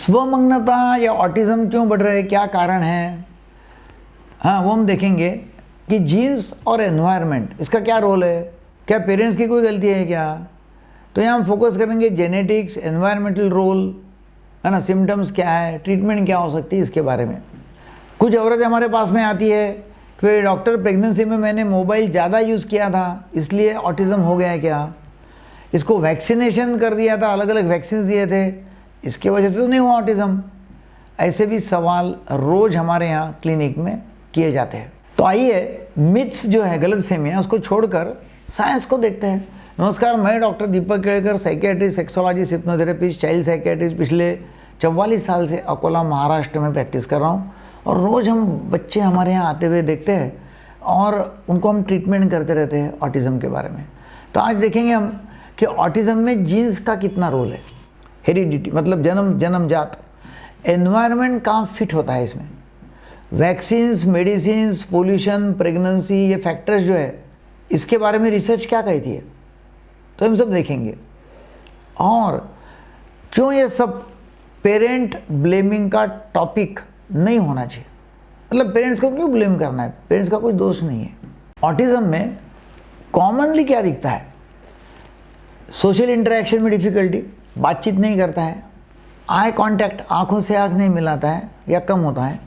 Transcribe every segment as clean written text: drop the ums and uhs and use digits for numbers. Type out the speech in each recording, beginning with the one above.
स्वमग्नता या ऑटिज्म क्यों बढ़ रहे हैं, क्या कारण है, हाँ वो हम देखेंगे कि जीन्स और एनवायरनमेंट इसका क्या रोल है, क्या पेरेंट्स की कोई गलती है क्या। तो यहाँ हम फोकस करेंगे जेनेटिक्स, एनवायरमेंटल रोल, है ना, सिम्टम्स क्या है, ट्रीटमेंट क्या हो सकती है, इसके बारे में। कुछ औरतें हमारे पास में आती है कि डॉक्टर प्रेगनेंसी में मैंने मोबाइल ज़्यादा यूज़ किया था इसलिए ऑटिज़म हो गया है क्या, इसको वैक्सीनेशन कर दिया था, अलग अलग वैक्सीन दिए थे, इसकी वजह से तो नहीं हुआ ऑटिज़म। ऐसे भी सवाल रोज़ हमारे यहाँ क्लिनिक में किए जाते हैं। तो आइए मिथ्स जो है, गलतफहमियाँ, उसको छोड़कर साइंस को देखते हैं। नमस्कार, मैं doctor Deepak Kedkar, psychiatrist, sexologist, hypnotherapist, child psychiatrist, पिछले 44 साल से अकोला महाराष्ट्र में प्रैक्टिस कर रहा हूँ। और रोज़ हम बच्चे हमारे यहाँ आते हुए देखते हैं और उनको हम ट्रीटमेंट करते रहते हैं ऑटिज़म के बारे में। तो आज देखेंगे हम कि ऑटिज़म में जीन्स का कितना रोल है, हेरिडिटी मतलब जन्मजात, एनवायरनमेंट कहाँ फिट होता है इसमें, वैक्सीन्स, मेडिसिन्स, पोल्यूशन, प्रेगनेंसी, ये फैक्टर्स जो है इसके बारे में रिसर्च क्या कहती है, तो हम सब देखेंगे। और क्यों ये सब पेरेंट ब्लेमिंग का टॉपिक नहीं होना चाहिए, मतलब पेरेंट्स को क्यों ब्लेम करना है, पेरेंट्स का कोई दोष नहीं है। ऑटिज़म में कॉमनली क्या दिखता है, सोशल इंटरेक्शन में डिफ़िकल्टी, बातचीत नहीं करता है, आई कांटेक्ट, आंखों से आंख नहीं मिलाता है या कम होता है,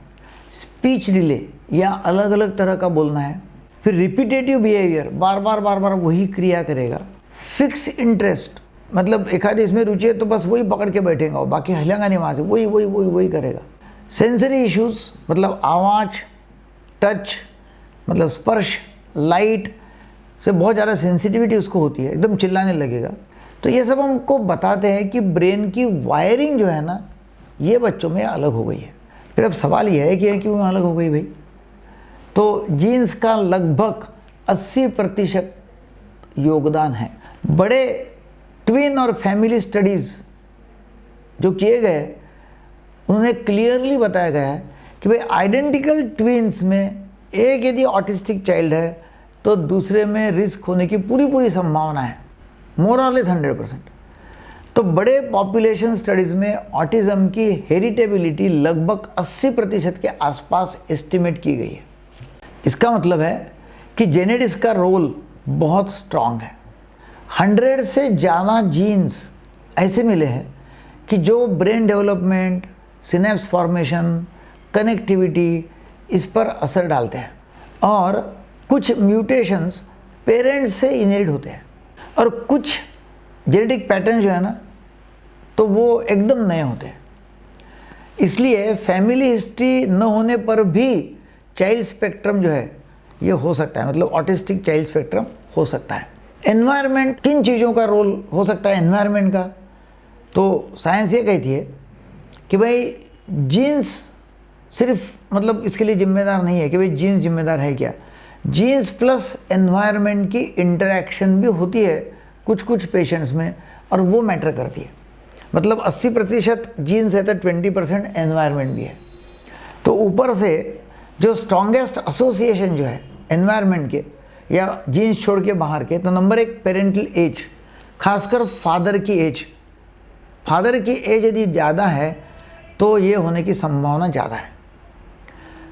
स्पीच डिले या अलग अलग तरह का बोलना है, फिर रिपीटेटिव बिहेवियर, बार बार वही क्रिया करेगा, फिक्स इंटरेस्ट मतलब एक आध इसमें रुचि है तो बस वही पकड़ के बैठेगा, बाकी हिलेगा नहीं वहाँ से, वही करेगा। सेंसरी इश्यूज़ मतलब आवाज़, टच मतलब स्पर्श, लाइट से बहुत ज़्यादा सेंसिटिविटी उसको होती है, एकदम चिल्लाने लगेगा। तो ये सब हमको बताते हैं कि ब्रेन की वायरिंग जो है ना, ये बच्चों में अलग हो गई है। फिर अब सवाल ये है कि क्यों अलग हो गई भाई। तो जीन्स का लगभग 80% योगदान है। बड़े ट्विन और फैमिली स्टडीज़ जो किए गए, उन्होंने क्लियरली बताया गया है कि भाई आइडेंटिकल ट्विन्स में एक यदि ऑटिस्टिक चाइल्ड है तो दूसरे में रिस्क होने की पूरी संभावना है, मोर और लेस 100%। तो बड़े पॉपुलेशन स्टडीज़ में ऑटिज़म की हेरिटेबिलिटी लगभग 80% के आसपास एस्टिमेट की गई है। इसका मतलब है कि जेनेटिक्स का रोल बहुत स्ट्रांग है। 100 से ज़्यादा जीन्स ऐसे मिले हैं कि जो brain development, synapse formation, connectivity, इस पर असर डालते हैं। और कुछ म्यूटेशंस पेरेंट्स से इनहेरिट होते हैं और कुछ जेनेटिक पैटर्न जो है ना, तो वो एकदम नए होते हैं। इसलिए फैमिली हिस्ट्री न होने पर भी चाइल्ड स्पेक्ट्रम जो है ये हो सकता है, मतलब ऑटिस्टिक चाइल्ड स्पेक्ट्रम हो सकता है। एनवायरनमेंट, किन चीज़ों का रोल हो सकता है एनवायरनमेंट का, तो साइंस ये कहती है कि भाई जीन्स सिर्फ मतलब इसके लिए जिम्मेदार नहीं है कि भाई जीन्स जिम्मेदार है क्या, जीन्स प्लस एनवायरनमेंट की इंटरेक्शन भी होती है कुछ पेशेंट्स में और वो मैटर करती है। मतलब 80% जीन्स है तो 20% एनवायरनमेंट भी है। तो ऊपर से जो स्ट्रॉन्गेस्ट एसोसिएशन जो है एनवायरनमेंट के या जीन्स छोड़ के बाहर के, तो नंबर 1 पेरेंटल एज, खासकर फादर की एज। फादर की एज यदि ज़्यादा है तो ये होने की संभावना ज़्यादा है।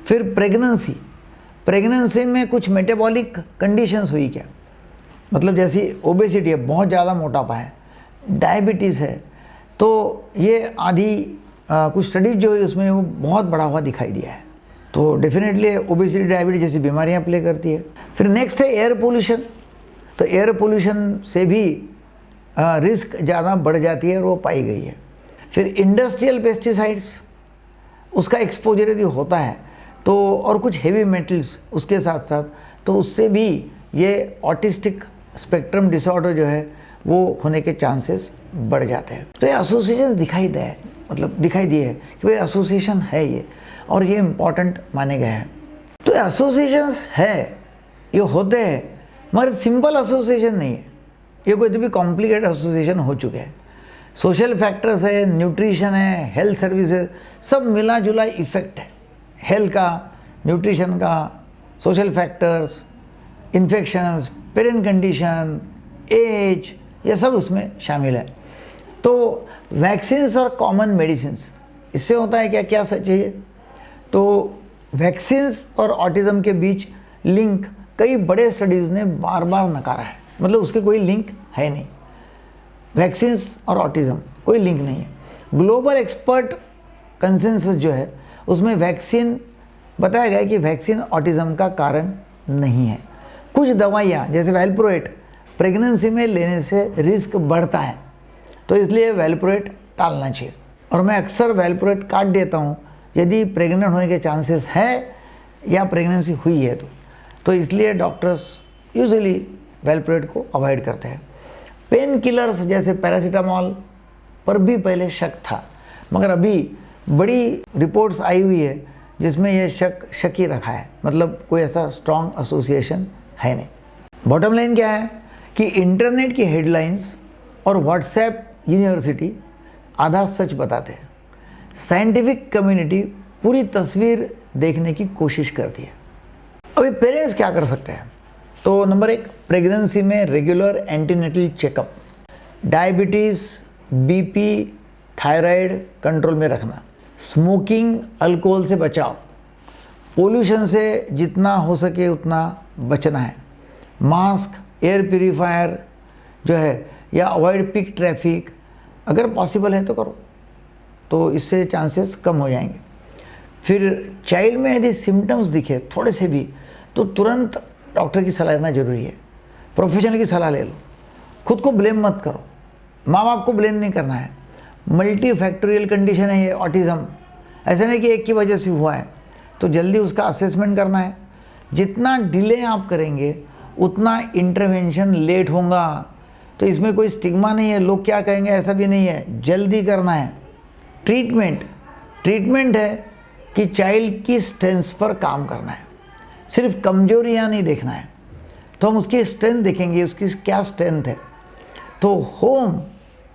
फिर प्रेगनेंसी में कुछ मेटाबॉलिक कंडीशंस हुई क्या, मतलब जैसी ओबेसिटी है, बहुत ज़्यादा मोटापा है, डायबिटीज़ है, तो ये आदि कुछ स्टडीज जो है उसमें वो बहुत बढ़ा हुआ दिखाई दिया है। तो डेफिनेटली ओबेसिटी, डायबिटीज जैसी बीमारियां प्ले करती है। फिर नेक्स्ट है एयर पोल्यूशन। तो एयर पोल्यूशन से भी रिस्क ज़्यादा बढ़ जाती है और वो पाई गई है। फिर इंडस्ट्रियल पेस्टिसाइड्स, उसका एक्सपोजर यदि होता है तो, और कुछ हेवी मेटल्स उसके साथ साथ, तो उससे भी ये ऑटिस्टिक स्पेक्ट्रम डिसऑर्डर जो है वो होने के चांसेस बढ़ जाते हैं। तो ये एसोसिएशन दिखाई दिए है कि भाई एसोसिएशन है ये, और ये इम्पॉर्टेंट माने गए हैं। तो एसोसिएशंस है, ये होते हैं, मगर सिंपल एसोसिएशन नहीं है, ये कोई तो भी कॉम्प्लिकेटेड एसोसिएशन हो चुके हैं। सोशल फैक्टर्स है, न्यूट्रिशन है, हेल्थ सर्विसेज, सब मिला जुला इफेक्ट है। हेल्थ का, न्यूट्रिशन का, social factors, infections, parent condition, age, ये सब उसमें शामिल है। तो वैक्सीन्स और कॉमन मेडिसिन्स इससे होता है क्या, क्या सच है ये? तो वैक्सीन्स और ऑटिज़म के बीच लिंक कई बड़े स्टडीज़ ने बार बार नकारा है, मतलब उसके कोई लिंक है नहीं। वैक्सीन्स और ऑटिज़म कोई लिंक नहीं है। ग्लोबल एक्सपर्ट कंसेंसस जो है उसमें वैक्सीन बताया गया है कि वैक्सीन ऑटिज़म का कारण नहीं है। कुछ दवाइयाँ जैसे वैल्प्रोएट प्रेगनेंसी में लेने से रिस्क बढ़ता है, तो इसलिए वैल्प्रोएट टालना चाहिए। और मैं अक्सर वैल्प्रोएट काट देता हूँ यदि प्रेग्नेंट होने के चांसेस है या प्रेगनेंसी हुई है तो इसलिए डॉक्टर्स यूजुअली वैल्प्रोएट को अवॉइड करते हैं। पेन किलर्स जैसे पैरासीटामॉल पर भी पहले शक था, मगर अभी बड़ी रिपोर्ट्स आई हुई है जिसमें यह शक ही रखा है, मतलब कोई ऐसा स्ट्रॉन्ग एसोसिएशन है नहीं। बॉटम लाइन क्या है कि इंटरनेट की हेडलाइंस और व्हाट्सएप यूनिवर्सिटी आधा सच बताते हैं। साइंटिफिक कम्युनिटी पूरी तस्वीर देखने की कोशिश करती है। अभी पेरेंट्स क्या कर सकते हैं? तो नंबर 1, प्रेगनेंसी में regular antenatal checkup, diabetes, BP, thyroid control में रखना, स्मोकिंग, अल्कोहल से बचाव, पोल्यूशन से जितना हो सके उतना बचना है, मास्क, एयर प्यूरीफायर जो है, या अवॉइड पीक ट्रैफिक, अगर पॉसिबल है तो करो, तो इससे चांसेस कम हो जाएंगे। फिर चाइल्ड में यदि सिम्टम्स दिखे थोड़े से भी तो तुरंत डॉक्टर की सलाह लेना जरूरी है, प्रोफेशनल की सलाह ले लो, खुद को ब्लेम मत करो, माँ बाप को ब्लेम नहीं करना है। मल्टी फैक्टोरियल कंडीशन है ये ऑटिज़म, ऐसा नहीं कि एक की वजह से हुआ है, तो जल्दी उसका असेसमेंट करना है। जितना डिले आप करेंगे उतना इंटरवेंशन लेट होगा, तो इसमें कोई स्टिग्मा नहीं है, लोग क्या कहेंगे ऐसा भी नहीं है, जल्दी करना है। ट्रीटमेंट है कि चाइल्ड की स्ट्रेंथ पर काम करना है, सिर्फ कमजोरियाँ नहीं देखना है। तो हम उसकी स्ट्रेंथ देखेंगे, उसकी क्या स्ट्रेंथ है। तो होम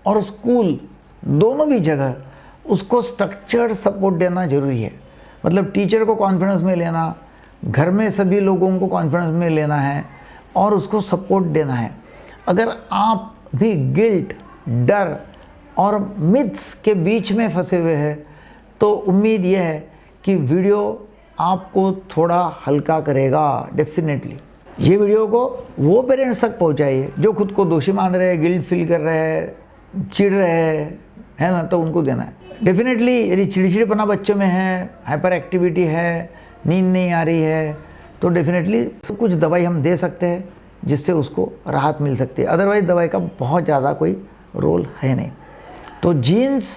और स्कूल दोनों भी जगह उसको स्ट्रक्चर्ड सपोर्ट देना जरूरी है, मतलब टीचर को कॉन्फिडेंस में लेना, घर में सभी लोगों को कॉन्फिडेंस में लेना है और उसको सपोर्ट देना है। अगर आप भी गिल्ट, डर और मिथ्स के बीच में फंसे हुए हैं तो उम्मीद यह है कि वीडियो आपको थोड़ा हल्का करेगा। डेफिनेटली ये वीडियो को वो पेरेंट्स तक पहुंचाइए जो खुद को दोषी मान रहे हैं, गिल्ट फील कर रहे हैं, चिढ़ रहे हैं, है ना, तो उनको देना है। डेफिनेटली यदि चिड़चिड़पना बच्चों में है, हाइपर एक्टिविटी है, नींद नहीं आ रही है, तो डेफिनेटली कुछ दवाई हम दे सकते हैं जिससे उसको राहत मिल सकती है। अदरवाइज दवाई का बहुत ज़्यादा कोई रोल है नहीं। तो genes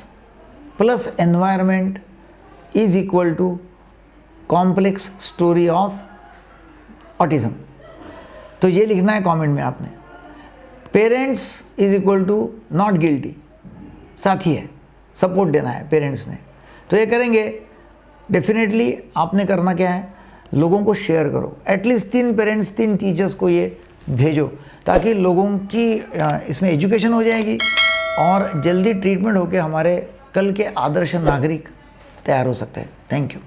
plus environment is equal to complex story of autism. तो ये लिखना है कमेंट में आपने। Parents is equal to not guilty, साथी है, सपोर्ट देना है पेरेंट्स ने, तो ये करेंगे। डेफिनेटली आपने करना क्या है, लोगों को शेयर करो, एटलीस्ट 3 पेरेंट्स 3 टीचर्स को ये भेजो, ताकि लोगों की इसमें एजुकेशन हो जाएगी और जल्दी ट्रीटमेंट होकर हमारे कल के आदर्श नागरिक तैयार हो सकते हैं। Thank you.